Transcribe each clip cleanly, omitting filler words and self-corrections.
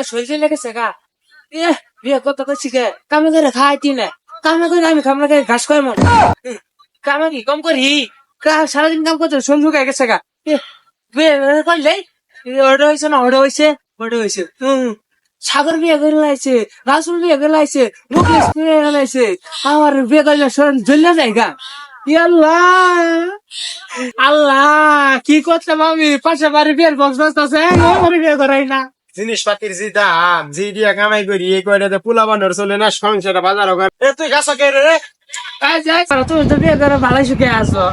শরীর লেগেছে গা বিয়ে কত করছি গে কামে করে খাইতি না কামে করে আমি কামে করে ঘাস করে মন কামে কি কম করি সারাদিন কাম করতে শরীর শুকায় গেছে গা বিয়ে করলে অর্ডার হয়েছে না অর্ডার হয়েছে সাগর বিয়ে করে লাইছে রাসুল বিয়ে করে লাইছে মুখলেশ বিয়ে করে লাইছে আমার বিয়ে করলে শরীর জ্বলে যায় গা আল্লাহ আল্লাহ কি করতাম আমি পাশে বাড়ি বিয়ের বক্স বাজতেছে আমার বিয়ে করাই না জিনিসপাতির যে দাম যে দিয়া কামাই করি এই কয়টাতে পোলা বানর চলে না সংসার বাজার তুই গাছা কে রে তুমি তো বিয়ে করে ভালোই সুখে আছো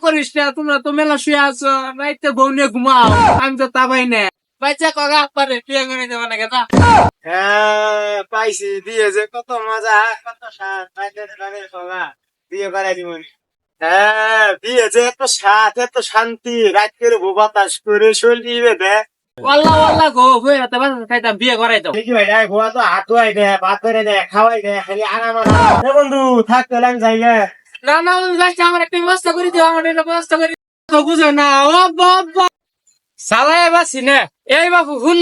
করিস না তোমরা তো মেলা শুয়ে আছো রাইতে বউ নিয়ে ঘুমাও আমি তো তাবাই না বাচ্চা কগা পারে বিয়ে করে দেবো না কেতা হ্যাঁ পাইছি দিয়ে যে কত মজা কত বিয়ে করাই দিব হ্যাঁ বিয়ে যে এত স্বাদ এত শান্তি রাত করে বাতাস করে শরীর দে ওয়াল্লাহ ওয়াল্লাহ গো বই রাতে বাস খাইতাম বিয়ে করাই দাও দেখি ভাই গোয়া তো হাত ধোয়াই দে ভাত করে দে খাওয়াই দে খালি আরাম বন্ধু থাকতে আমি যাই গে না না যাচ্ছে আমার একটা ব্যবস্থা করে দিও আমার একটা ব্যবস্থা করে বুঝো না ও বাবা সালাই বাসি না এই বাবু হুন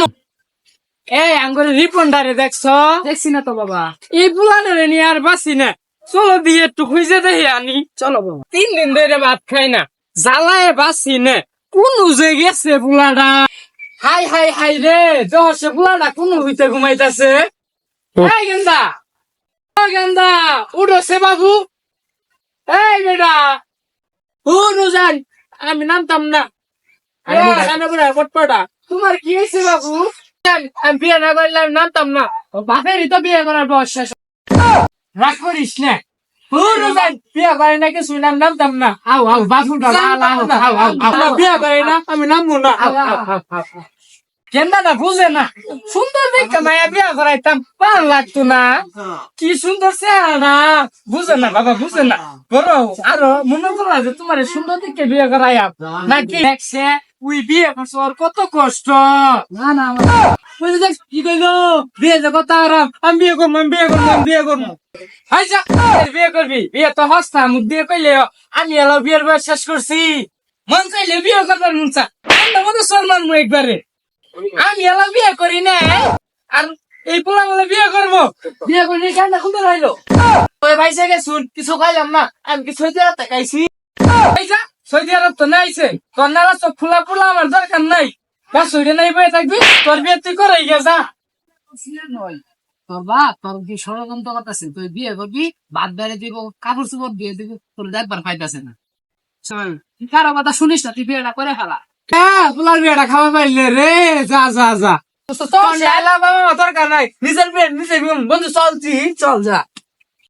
এই আঙ্গুরে রিপন্ডারে দেখছি না তো বাবা এই বুলানে নিয়ে আর বাসি না চলো দিয়ে একটু খুঁজে দেখি আনি চলো বাবা 3 দিন ধরে ভাত খাই না জ্বালায় বাসি না কোন উজে গেছে বুলাটা হাই হাই হাই রে জহসে বুলাটা কোন হইতে ঘুমাইতেছে এই গেন্দা ও গেন্দা উঠোছে বাবু এই বেটা নুজান আমি নামতাম না তোমার কি হয়েছে বাবু আমি বিয়ে না করলে আমি নামতাম না বাপেরই তো বিয়ে করার বয়স শেষ রাগ করিস না বিয়ে করে না কিছু নামতাম না আও আও বাবু বিয়ে করে না আমি নামবো না কেন্দা না বুঝে না সুন্দর দেখতে মায়া বিয়ে করাইতাম ভালো লাগতো না কি সুন্দর চেহারা বুঝে না বাবা বুঝে না বড় আরো মনে করো যে তোমার সুন্দর দেখে বিয়ে করাইয়া নাকি দেখছে উই বিয়ে করছো আর কত কষ্ট না না কি কইলো বিয়ে যে কত আরাম আমি বিয়ে করবো বিয়ে করবো বিয়ে করবি বিয়ে তো হস্তা মুখ দিয়ে কইলে আমি এলো বিয়ের বয়স শেষ করছি মন চাইলে বিয়ে করবার মন চা মতো সম্মান মু একবারে আমি এলো বিয়ে করি না আর এই পোলা বলে বিয়ে করবো বিয়ে করি কেন খুঁজে রইলো ওই ভাই সাথে শুন কিছু খাইলাম না আমি কি সৌদি আরব খাইছি সৌদি আরব তো নাইছে তোর নালা চোখ ফুলা ফুলা আমার দরকার নাই বা সৌদি নাই বয়ে থাকবি তোর বিয়ে তুই করাই গেছা তোর বা তোর কি ষড়যন্ত্র করতেছে তুই বিয়ে করবি বাদ বেড়ে দিব কাপড় চুপড় দিয়ে দিবি তোর দেখবার ফাইতেছে না কারো কথা শুনিস না তুই বিয়েটা করে ফেলা পোলার বিয়েটা খাওয়া পাইলে রে যা যা যা দরকার নাই নিজের বিয়ে নিজে বন্ধু চলছি চল যা